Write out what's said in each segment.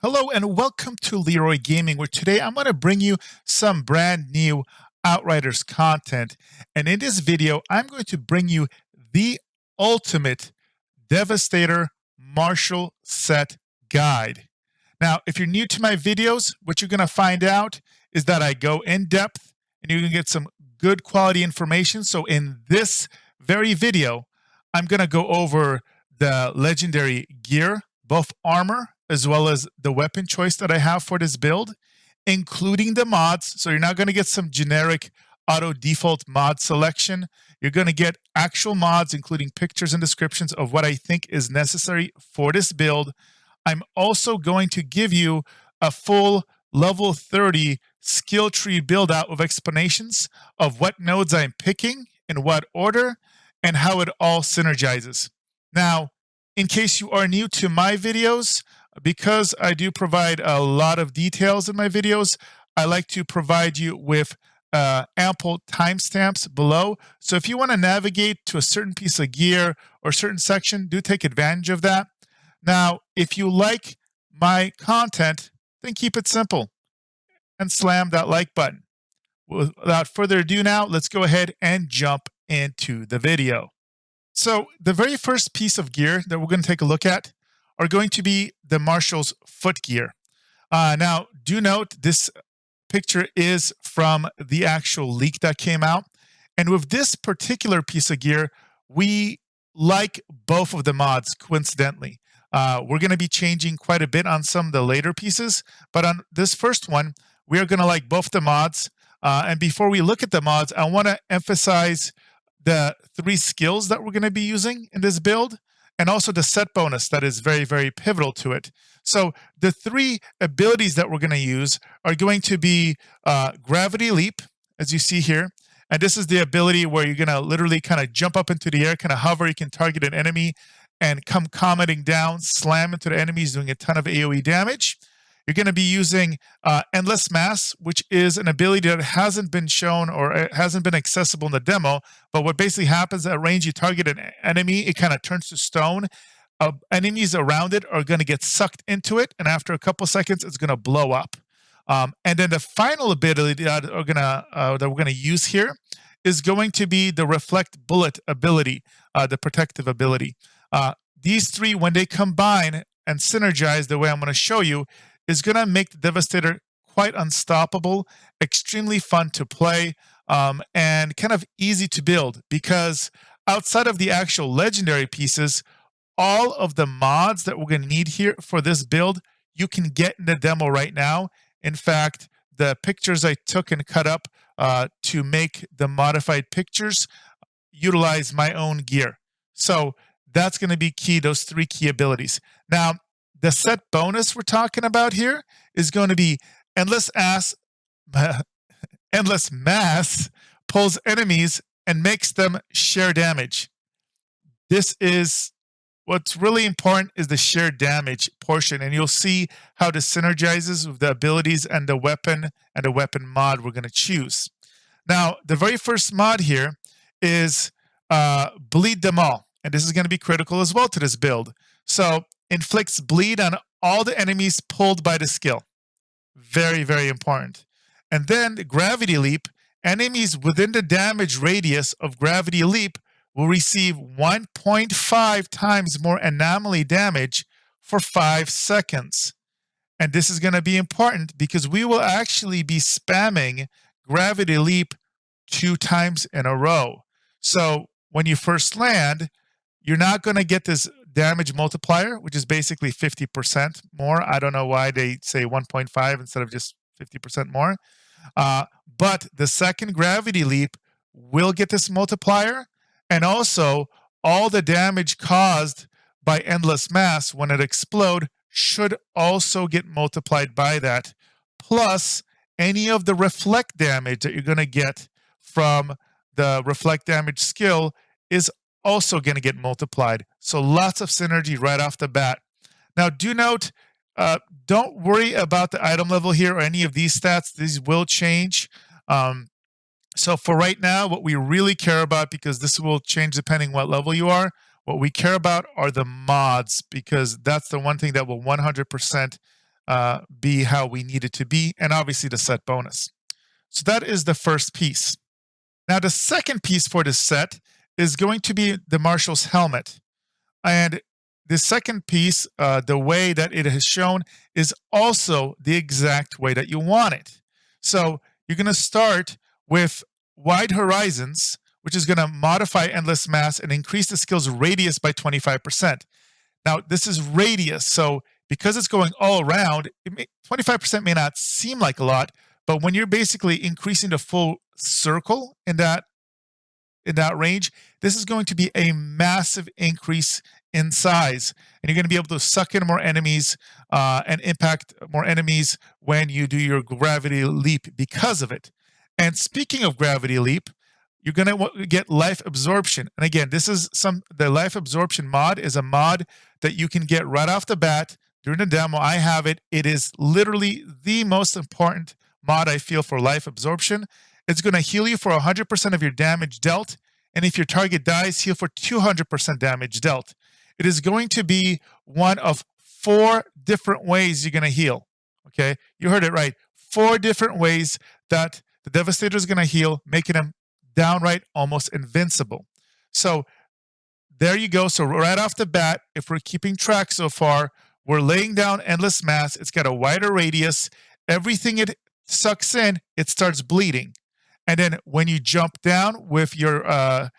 Hello and welcome to Leeroy Gaming, where today I'm going to bring you some brand new Outriders content. And in this video, I'm going to bring you the ultimate Devastator Marshal set guide. Now, if you're new to my videos, what you're going to find out is that I go in depth and you're going to get some good quality information. So in this very video, I'm going to go over the legendary gear, both armor as well as the weapon choice that I have for this build, including the mods. So you're not going to get some generic auto default mod selection. You're going to get actual mods, including pictures and descriptions of what I think is necessary for this build. I'm also going to give you a full level 30 skill tree build out with explanations of what nodes I'm picking, in what order, and how it all synergizes. Now, in case you are new to my videos, because I do provide a lot of details in my videos, I like to provide you with ample timestamps below. So if you want to navigate to a certain piece of gear or certain section, do take advantage of that. Now, if you like my content, then keep it simple and slam that like button. Without further ado now, let's go ahead and jump into the video. So the very first piece of gear that we're going to take a look at are going to be the Marshal's foot gear. Now, do note this picture is from the actual leak that came out. And with this particular piece of gear, we like both of the mods, coincidentally. We're going to be changing quite a bit on some of the later pieces, but on this first one, we are going to like both the mods. And before we look at the mods, I want to emphasize the 3 skills that we're going to be using in this build, and also the set bonus that is very, very pivotal to it. So the 3 abilities that we're going to use are going to be Gravity Leap, as you see here. And this is the ability where you're going to literally kind of jump up into the air, kind of hover. You can target an enemy and come commenting down, slam into the enemies, doing a ton of AoE damage. You're going to be using Endless Mass, which is an ability that hasn't been shown or it hasn't been accessible in the demo. But what basically happens at range, you target an enemy, it kind of turns to stone. Enemies around it are going to get sucked into it, and after a couple seconds, it's going to blow up. And then the final ability that we're going to use here is going to be the Reflect Bullet ability, the protective ability. These 3, when they combine and synergize the way I'm going to show you, is going to make the Devastator quite unstoppable, extremely fun to play, and kind of easy to build, because outside of the actual legendary pieces, all of the mods that we're going to need here for this build, you can get in the demo right now. In fact, the pictures I took and cut up to make the modified pictures utilize my own gear. So that's going to be key, those 3 key abilities. Now, the set bonus we're talking about here is going to be Endless Mass pulls enemies and makes them share damage. This is what's really important, is the share damage portion, and you'll see how this synergizes with the abilities and the weapon mod we're going to choose. Now, the very first mod here is Bleed Them All, and this is going to be critical as well to this build. So inflicts bleed on all the enemies pulled by the skill. Very, very important. And then Gravity Leap, enemies within the damage radius of Gravity Leap will receive 1.5 times more anomaly damage for 5 seconds. And this is going to be important because we will actually be spamming Gravity Leap 2 times in a row. So when you first land, you're not going to get this damage multiplier, which is basically 50% more. I don't know why they say 1.5 instead of just 50% more. But the second Gravity Leap will get this multiplier, and also all the damage caused by Endless Mass when it explodes should also get multiplied by that. Plus, any of the reflect damage that you're going to get from the reflect damage skill is also going to get multiplied. So lots of synergy right off the bat. Now, do note, don't worry about the item level here or any of these stats. These will change. So for right now, what we really care about, because this will change depending what level you are, what we care about are the mods, because that's the one thing that will 100% be how we need it to be, and obviously the set bonus. So that is the first piece. Now the second piece for this set is going to be the Marshal's helmet. And the second piece, the way that it is shown, is also the exact way that you want it. So you're going to start with Wide Horizons, which is going to modify Endless Mass and increase the skill's radius by 25%. Now, this is radius, so because it's going all around, 25% may not seem like a lot, but when you're basically increasing the full circle in that range, this is going to be a massive increase in size, and you're going to be able to suck in more enemies and impact more enemies when you do your gravity leap because of it. And speaking of gravity leap, you're going to get life absorption. And again, the life absorption mod is a mod that you can get right off the bat during the demo. I have it. It is literally the most important mod I feel for life absorption. It's going to heal you for 100% of your damage dealt, and if your target dies, heal for 200% damage dealt. It is going to be one of 4 different ways you're going to heal. Okay, you heard it right. 4 different ways that the Devastator is going to heal, making him downright almost invincible. So there you go. So right off the bat, if we're keeping track so far, we're laying down Endless Mass. It's got a wider radius. Everything it sucks in, it starts bleeding. And then when you jump down with your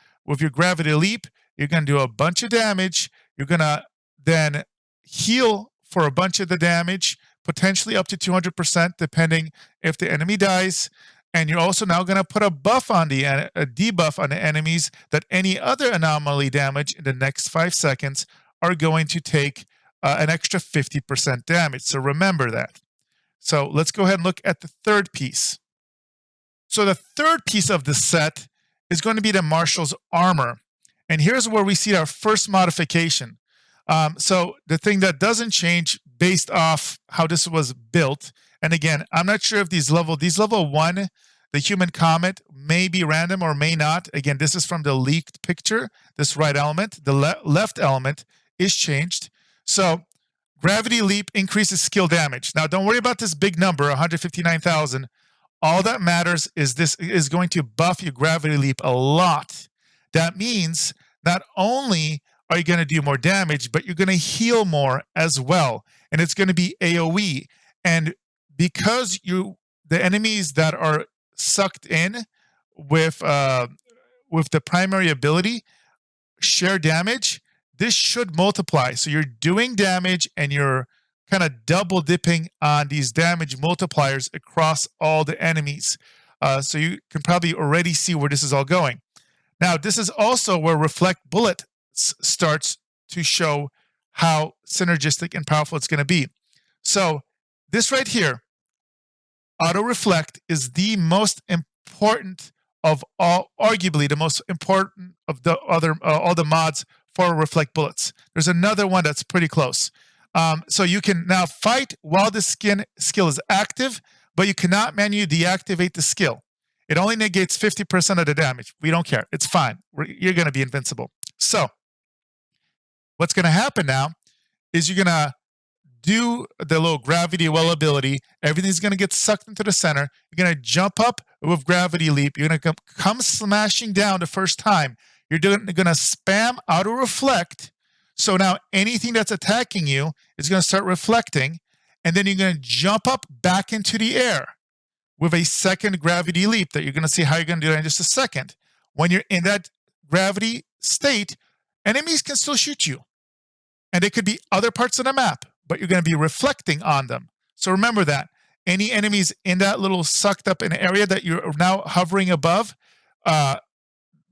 gravity leap, you're going to do a bunch of damage. You're going to then heal for a bunch of the damage, potentially up to 200%, depending if the enemy dies. And you're also now going to put a buff on a debuff on the enemies that any other anomaly damage in the next 5 seconds are going to take an extra 50% damage. So remember that. So let's go ahead and look at the third piece. So the third piece of the set is going to be the Marshal's armor. And here's where we see our first modification. So the thing that doesn't change based off how this was built, and again, I'm not sure if these level 1, the human comet, may be random or may not. Again, this is from the leaked picture. This right element, the left element, is changed. So gravity leap increases skill damage. Now, don't worry about this big number, 159,000. All that matters is this is going to buff your gravity leap a lot. That means not only are you going to do more damage, but you're going to heal more as well. And it's going to be AoE. And because the enemies that are sucked in with the primary ability share damage, this should multiply. So you're doing damage and you're kind of double dipping on these damage multipliers across all the enemies. So you can probably already see where this is all going. Now, this is also where Reflect Bullet starts to show how synergistic and powerful it's going to be. So this right here, Auto Reflect, is the most important of all, arguably the most important of the other all the mods for Reflect Bullets. There's another one that's pretty close. So you can now fight while the skill is active, but you cannot manually deactivate the skill. It only negates 50% of the damage. We don't care. It's fine. You're going to be invincible. So what's going to happen now is you're going to do the little gravity well ability. Everything's going to get sucked into the center. You're going to jump up with gravity leap. You're going to come smashing down the first time. You're going to spam auto reflect. So now anything that's attacking you is going to start reflecting. And then you're going to jump up back into the air with a second gravity leap that you're going to see how you're going to do that in just a second. When you're in that gravity state, enemies can still shoot you. And it could be other parts of the map, but you're going to be reflecting on them. So remember that. Any enemies in that little sucked up in area that you're now hovering above,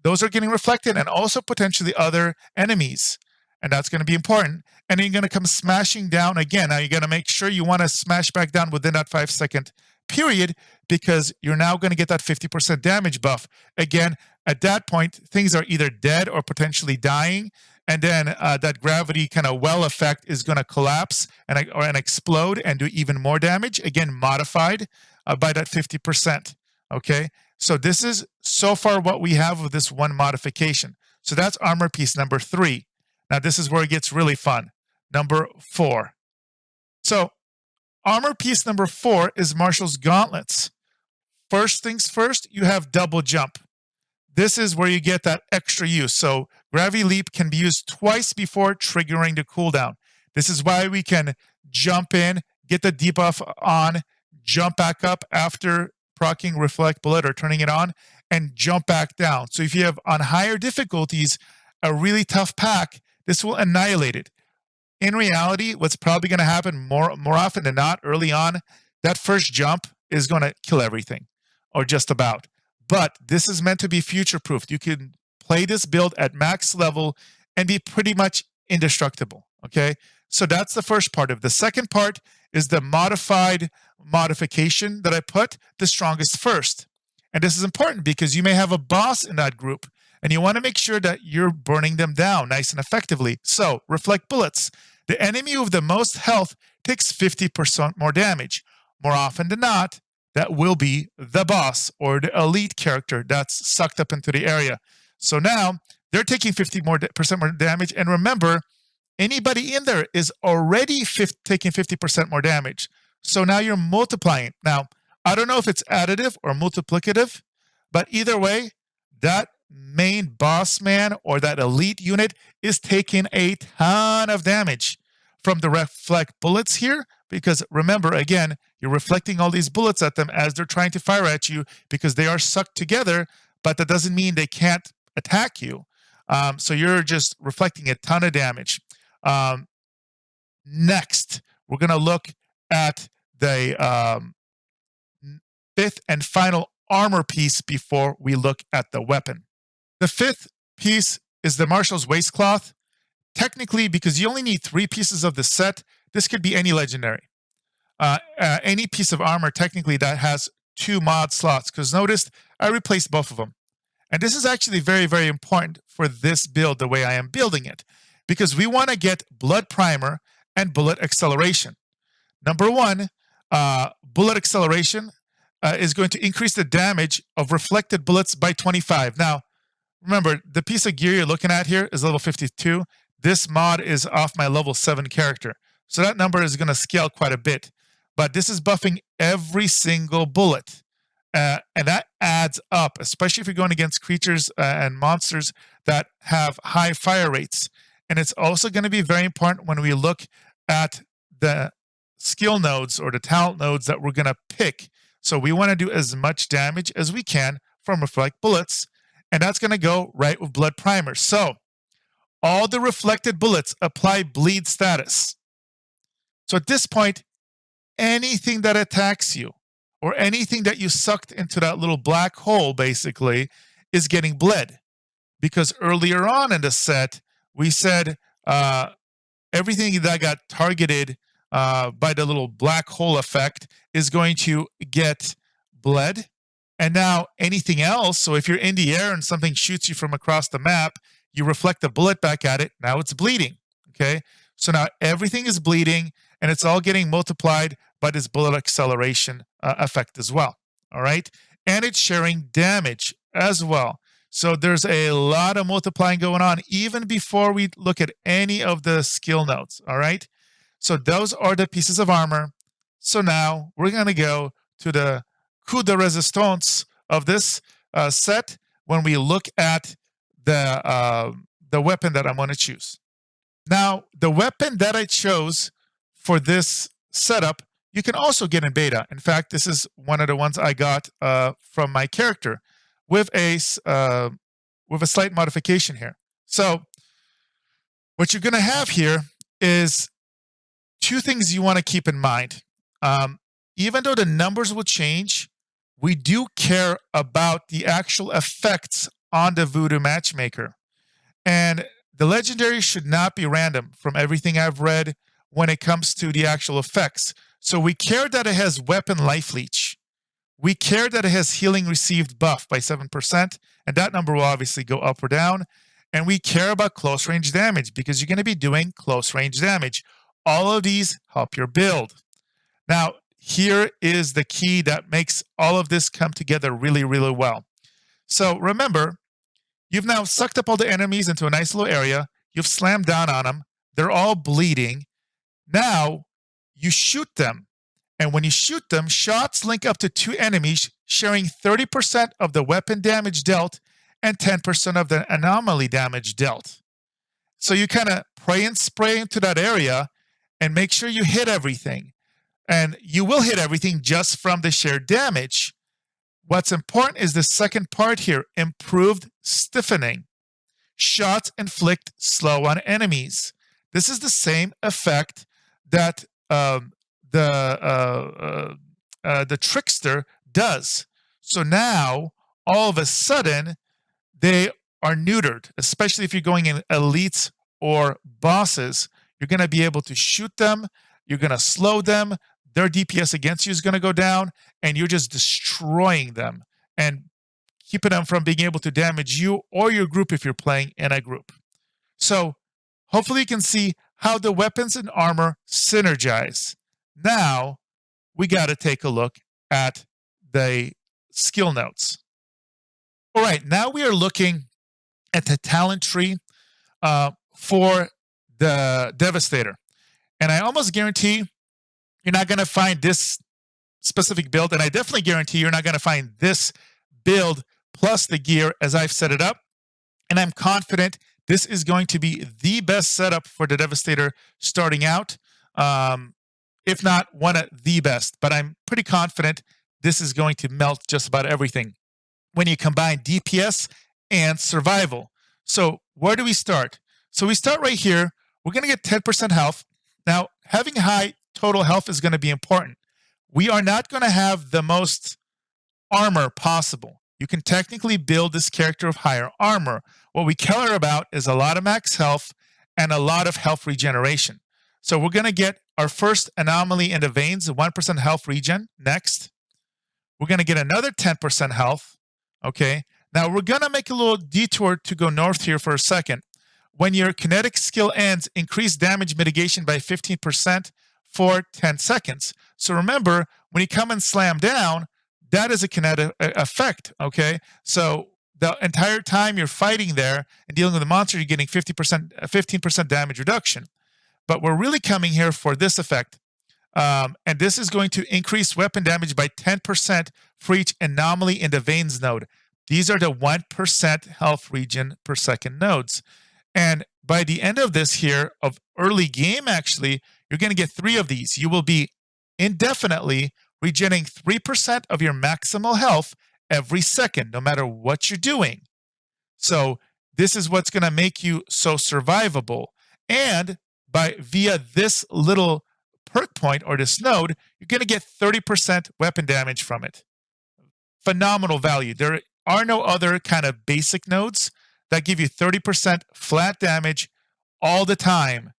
those are getting reflected, and also potentially other enemies. And that's going to be important. And then you're going to come smashing down again. Now you're going to make sure you want to smash back down within that 5-second period, because you're now going to get that 50% damage buff. Again, at that point, things are either dead or potentially dying. And then that gravity kind of well effect is going to collapse and explode and do even more damage. Again, modified by that 50%. Okay, so this is so far what we have with this one modification. So that's armor piece number 3. Now this is where it gets really fun. Number 4. So Armor piece number 4 is Marshal's gauntlets. First things first, you have double jump. This is where you get that extra use. So Gravity Leap can be used twice before triggering the cooldown. This is why we can jump in, get the debuff on, jump back up after proccing Reflect Bullet or turning it on, and jump back down. So if you have on higher difficulties a really tough pack, this will annihilate it. In reality, what's probably going to happen more often than not early on, that first jump is going to kill everything, or just about. But this is meant to be future-proofed. You can play this build at max level and be pretty much indestructible, okay? So that's the first part of it. The second part is the modification that I put, the strongest first. And this is important because you may have a boss in that group, and you want to make sure that you're burning them down nice and effectively. So, Reflect Bullets. The enemy with the most health takes 50% more damage. More often than not, that will be the boss or the elite character that's sucked up into the area. So now they're taking 50% more damage. And remember, anybody in there is already taking 50% more damage. So now you're multiplying. Now, I don't know if it's additive or multiplicative, but either way, that main boss man or that elite unit is taking a ton of damage from the Reflect Bullets here. Because remember, again, you're reflecting all these bullets at them as they're trying to fire at you because they are sucked together, but that doesn't mean they can't attack you. So you're just reflecting a ton of damage. Next, we're going to look at the fifth and final armor piece before we look at the weapon. The fifth piece is the Marshal's Waistcloth. Technically, because you only need 3 pieces of the set, this could be any legendary. Any piece of armor, technically, that has 2 mod slots. Because notice, I replaced both of them. And this is actually very, very important for this build, the way I am building it. Because we want to get Blood Primer and Bullet Acceleration. Number 1, Bullet Acceleration is going to increase the damage of reflected bullets by 25. Now, remember, the piece of gear you're looking at here is level 52. This mod is off my level 7 character. So that number is going to scale quite a bit. But this is buffing every single bullet. And that adds up, especially if you're going against creatures and monsters that have high fire rates. And it's also going to be very important when we look at the skill nodes or the talent nodes that we're going to pick. So we want to do as much damage as we can from Reflect Bullets. And that's going to go right with Blood Primer. So all the reflected bullets apply bleed status. So at this point, anything that attacks you or anything that you sucked into that little black hole basically is getting bled. Because earlier on in the set, we said everything that got targeted by the little black hole effect is going to get bled. And now anything else, so if you're in the air and something shoots you from across the map, you reflect a bullet back at it, now it's bleeding, okay? So now everything is bleeding, and it's all getting multiplied by this bullet acceleration effect as well, all right? And it's sharing damage as well. So there's a lot of multiplying going on even before we look at any of the skill nodes, all right? So those are the pieces of armor. So now we're going to go to the coup de resistance of this set when we look at the weapon that I'm going to choose. Now, the weapon that I chose for this setup, you can also get in beta. In fact, this is one of the ones I got from my character with a slight modification here. So what you're going to have here is 2 things you want to keep in mind. Even though the numbers will change, we do care about the actual effects on the Voodoo Matchmaker. And the legendary should not be random from everything I've read when it comes to the actual effects. So we care that it has weapon life leech. We care that it has healing received buff by 7%, and that number will obviously go up or down. And we care about close range damage because you're going to be doing close range damage. All of these help your build. Now, here is the key that makes all of this come together really, really well. So remember, you've now sucked up all the enemies into a nice little area. You've slammed down on them. They're all bleeding. Now, you shoot them. And when you shoot them, shots link up to 2 enemies, sharing 30% of the weapon damage dealt and 10% of the anomaly damage dealt. So you kind of pray and spray into that area and make sure you hit everything. And you will hit everything just from the shared damage. What's important is the second part here, improved stiffening. Shots inflict slow on enemies. This is the same effect that the trickster does. So now, all of a sudden, they are neutered, especially if you're going in elites or bosses. You're going to be able to shoot them. You're going to slow them. Their DPS against you is going to go down, and you're just destroying them and keeping them from being able to damage you or your group if you're playing in a group. So hopefully you can see how the weapons and armor synergize. Now we got to take a look at the skill notes. All right, now we are looking at the talent tree for the Devastator. And I almost guarantee you're not going to find this specific build, and I definitely guarantee you're not going to find this build plus the gear as I've set it up. And I'm confident this is going to be the best setup for the Devastator starting out, if not one of the best. But I'm pretty confident this is going to melt just about everything when you combine DPS and survival. So where do we start? So we start right here. We're going to get 10% health. Now, having high total health is going to be important. We are not going to have the most armor possible. You can technically build this character of higher armor. What we care about is a lot of max health and a lot of health regeneration. So we're going to get our first anomaly in the veins, 1% health regen. Next, we're going to get another 10% health. Okay. Now we're going to make a little detour to go north here for a second. When your kinetic skill ends, increase damage mitigation by 15% for 10 seconds. So remember, when you come and slam down, that is a kinetic effect, okay? So the entire time you're fighting there and dealing with the monster, you're getting 15% damage reduction. But we're really coming here for this effect. And this is going to increase weapon damage by 10% for each anomaly in the veins node. These are the 1% health regen per second nodes. And by the end of this here, of early game actually, you're going to get 3 of these. You will be indefinitely regenerating 3% of your maximal health every second, no matter what you're doing. So this is what's going to make you so survivable. And via this little perk point or this node, you're going to get 30% weapon damage from it. Phenomenal value. There are no other kind of basic nodes that give you 30% flat damage all the time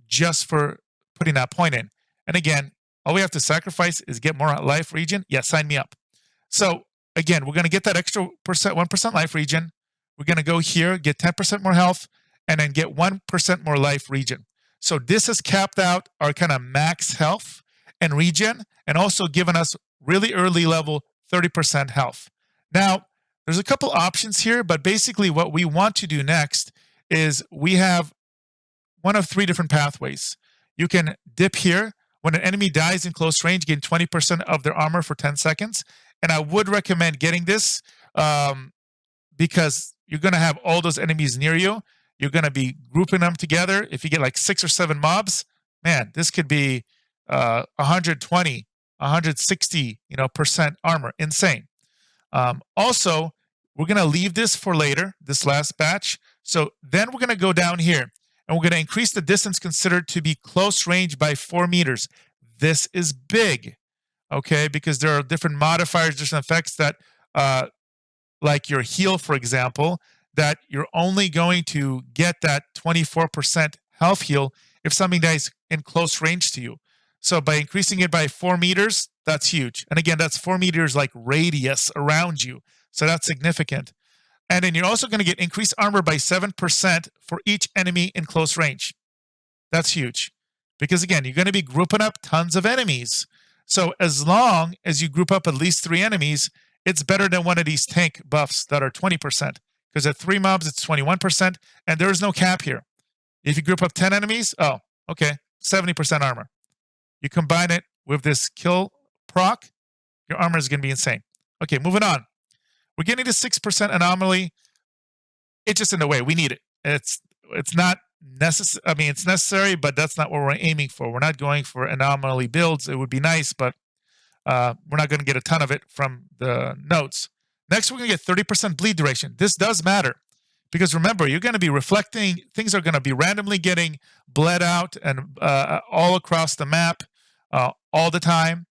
just for putting that point in. And again, all we have to sacrifice is get more life regen. Yeah, sign me up. So again, we're going to get that extra 1% life regen. We're going to go here, get 10% more health, and then get 1% more life regen. So this has capped out our kind of max health and regen, and also given us really early level 30% health. Now, there's a couple options here, but basically what we want to do next is we have one of 3 different pathways. You can dip here. When an enemy dies in close range, gain 20% of their armor for 10 seconds. And I would recommend getting this because you're going to have all those enemies near you. You're going to be grouping them together. If you get like 6 or 7 mobs, man, this could be 120, 160, percent armor. Insane. Also, we're going to leave this for later, this last batch. So then we're going to go down here. And we're going to increase the distance considered to be close range by 4 meters. This is big, okay? Because there are different modifiers, different effects that, like your heal, for example, that you're only going to get that 24% health heal if something dies in close range to you. So by increasing it by 4 meters, that's huge. And again, that's 4 meters like radius around you. So that's significant. And then you're also going to get increased armor by 7% for each enemy in close range. That's huge. Because again, you're going to be grouping up tons of enemies. So as long as you group up at least 3 enemies, it's better than one of these tank buffs that are 20%. Because at 3 mobs, it's 21%. And there is no cap here. If you group up 10 enemies, oh, okay, 70% armor. You combine it with this kill proc, your armor is going to be insane. Okay, moving on. We're getting to 6% anomaly. It's just in the way. We need it. It's not necessary. I mean, it's necessary, but that's not what we're aiming for. We're not going for anomaly builds. It would be nice, but we're not going to get a ton of it from the notes. Next, we're going to get 30% bleed duration. This does matter because remember, you're going to be reflecting. Things are going to be randomly getting bled out and all across the map all the time.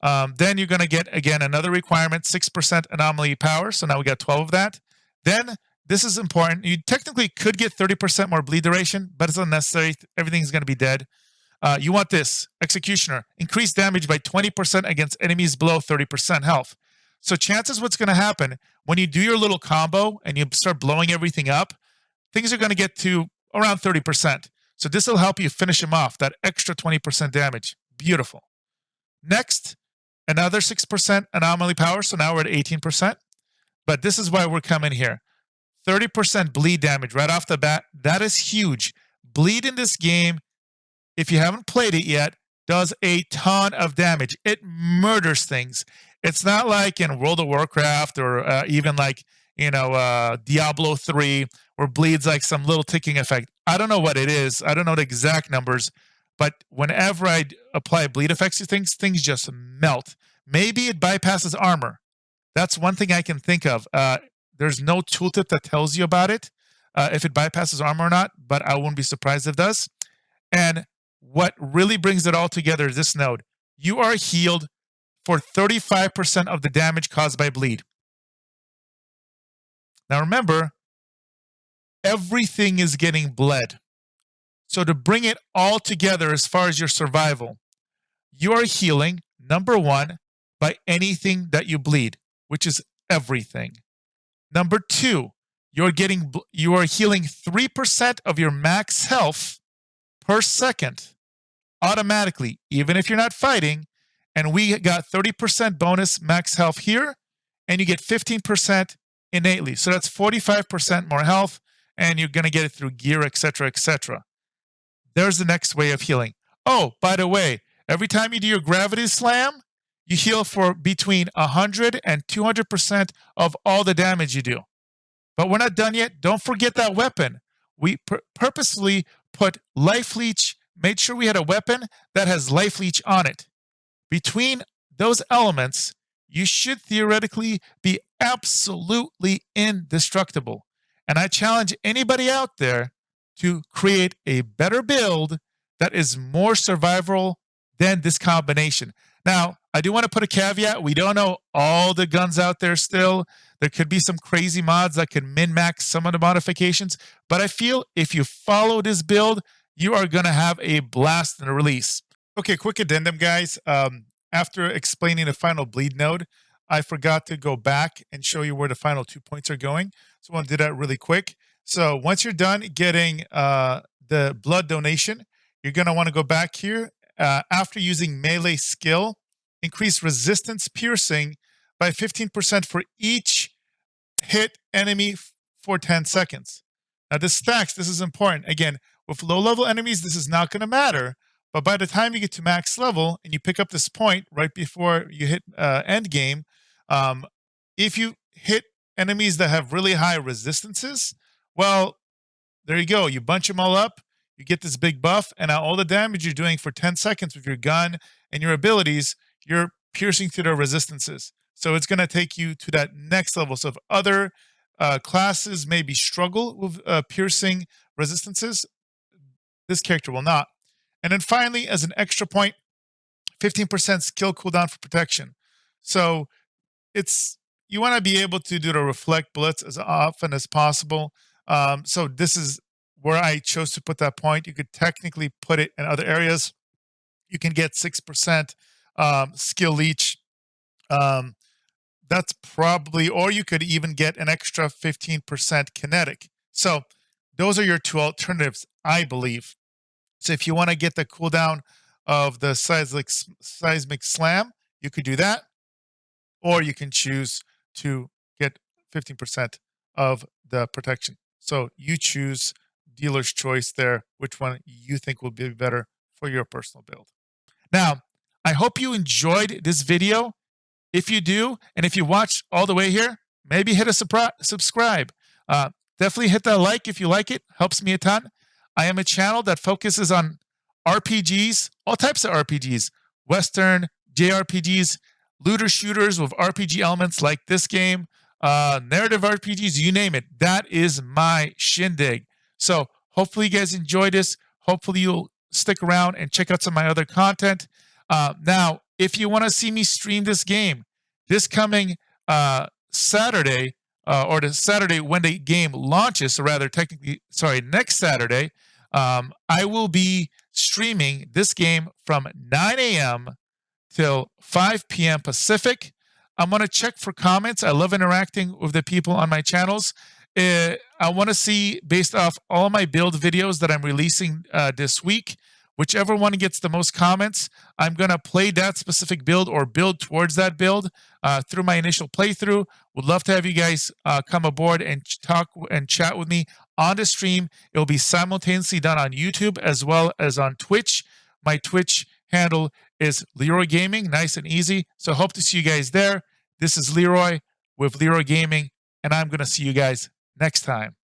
Then you're going to get, again, another requirement, 6% anomaly power. So now we got 12 of that. Then this is important. You technically could get 30% more bleed duration, but it's unnecessary. Everything's going to be dead. You want this, Executioner. Increase damage by 20% against enemies below 30% health. So chances what's going to happen, when you do your little combo and you start blowing everything up, things are going to get to around 30%. So this will help you finish them off, that extra 20% damage. Beautiful. Next, another 6% anomaly power. So now we're at 18%. But this is why we're coming here. 30% bleed damage right off the bat. That is huge. Bleed in this game, if you haven't played it yet, does a ton of damage. It murders things. It's not like in World of Warcraft or even like, Diablo 3, where bleed's like some little ticking effect. I don't know what it is. I don't know the exact numbers, but whenever I apply bleed effects to things, things just melt. Maybe it bypasses armor. That's one thing I can think of. There's no tooltip that tells you about it, if it bypasses armor or not, but I wouldn't be surprised if it does. And what really brings it all together is this node. You are healed for 35% of the damage caused by bleed. Now remember, everything is getting bled. So to bring it all together as far as your survival, you are healing, number one, by anything that you bleed, which is everything. Number two, you are healing 3% of your max health per second automatically, even if you're not fighting. And we got 30% bonus max health here, and you get 15% innately. So that's 45% more health, and you're going to get it through gear, etc., etc. There's the next way of healing. Oh, by the way, every time you do your gravity slam, you heal for between 100 and 200% of all the damage you do. But we're not done yet. Don't forget that weapon. We purposely put life leech, made sure we had a weapon that has life leech on it. Between those elements, you should theoretically be absolutely indestructible. And I challenge anybody out there to create a better build that is more survivable than this combination. Now, I do want to put a caveat. We don't know all the guns out there still. There could be some crazy mods that can min-max some of the modifications. But I feel if you follow this build, you are going to have a blast in the release. Okay, quick addendum, guys. After explaining the final bleed node, I forgot to go back and show you where the final 2 points are going. So I want to do that really quick. So once you're done getting the blood donation, you're going to want to go back here. After using melee skill, increase resistance piercing by 15% for each hit enemy for 10 seconds. Now this stacks. This is important. Again, with low-level enemies, this is not going to matter. But by the time you get to max level and you pick up this point right before you hit end game, if you hit enemies that have really high resistances, well, there you go. You bunch them all up, you get this big buff, and now all the damage you're doing for 10 seconds with your gun and your abilities, you're piercing through their resistances. So it's going to take you to that next level. So if other classes maybe struggle with piercing resistances, this character will not. And then finally, as an extra point, 15% skill cooldown for protection. So you want to be able to do the reflect bullets as often as possible. So this is where I chose to put that point. You could technically put it in other areas. You can get 6% skill leech. That's probably, or you could even get an extra 15% kinetic. So those are your two alternatives, I believe. So if you want to get the cooldown of the seismic slam, you could do that. Or you can choose to get 15% of the protection. So you choose, dealer's choice there, which one you think will be better for your personal build. Now, I hope you enjoyed this video. If you do, and if you watch all the way here, maybe hit a subscribe. Definitely hit that like if you like it. Helps me a ton. I am a channel that focuses on RPGs, all types of RPGs, Western, JRPGs, looter shooters with RPG elements like this game, narrative RPGs, you name it. That is my shindig. So hopefully you guys enjoy this. Hopefully you'll stick around and check out some of my other content. Now, if you want to see me stream this game, this coming Saturday, or the Saturday when the game launches, or rather, technically, sorry, next Saturday, I will be streaming this game from 9 a.m. till 5 p.m. Pacific. I'm going to check for comments. I love interacting with the people on my channels. I want to see, based off all my build videos that I'm releasing this week, whichever one gets the most comments, I'm going to play that specific build or build towards that build through my initial playthrough. Would love to have you guys come aboard and talk and chat with me on the stream. It will be simultaneously done on YouTube as well as on Twitch. My Twitch handle is Leeroy Gaming, nice and easy. So hope to see you guys there. This is Leeroy with Leeroy Gaming, and I'm going to see you guys next time.